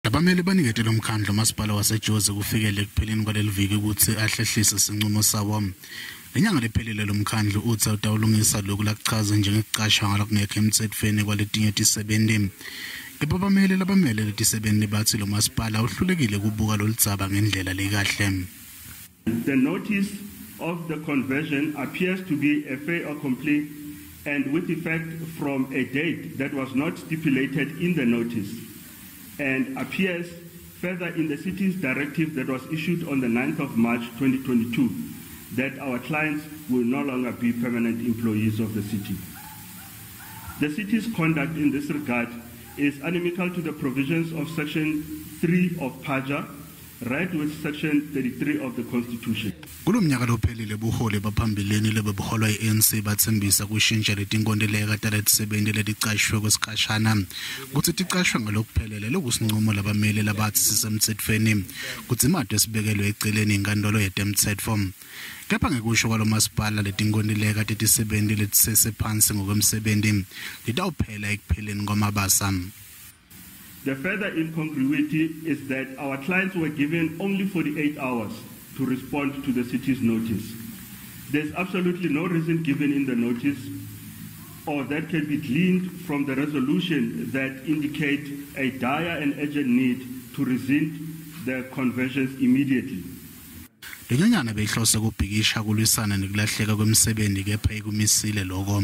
Labameli baniketele umkhandlu masipala wase Jozi kufikele ekupheleni kwaleli viki ukuthi ahlehlise isinqumo sawo. Lenyanga lephelile lomkhandlu utsi utawulungisa lokhu lakuchaza njengekucashwa ngalokungekho emthethweni kwaletinye tisebenti. Kepha labameli letisebenti bathi lo masipala uhlulekile kubuka loludzaba ngendlela lekahle. The notice of the conversion appears to be a fait accompli and with effect from a date that was not stipulated in the notice, and appears further in the city's directive that was issued on the 9th of March 2022 that our clients will no longer be permanent employees of the city. The city's conduct in this regard is inimical to the provisions of Section 3 of PAJA, right with Section 33 of the Constitution. Kulomnyaka lophelile buholi baphambileni lebebuholwa i-ANC bathembisa kushintsha letinkontileka tetatiso leticashwe kwesikhashana kutsi ticashwe ngalokuphelele lokusinqumo labameli labathi sisemthethweni kutsi imali esibekelwe eceleni inkantolo yetemtsetfo. Kepha ngekusho kwalo masipala letinkontileka tetisebenti letisesephansi ngokwemsebenti litawuphela ekupheleni kwamabasa. The further incongruity is that our clients were given only 48 hours to respond to the city's notice. There's absolutely no reason given in the notice or that can be gleaned from the resolution that indicate a dire and urgent need to rescind the conversions immediately. Yinyonyana beyihlose kubhikisha kulwisana nekulahleka kwemsebenzi kepha ikumisile lokho.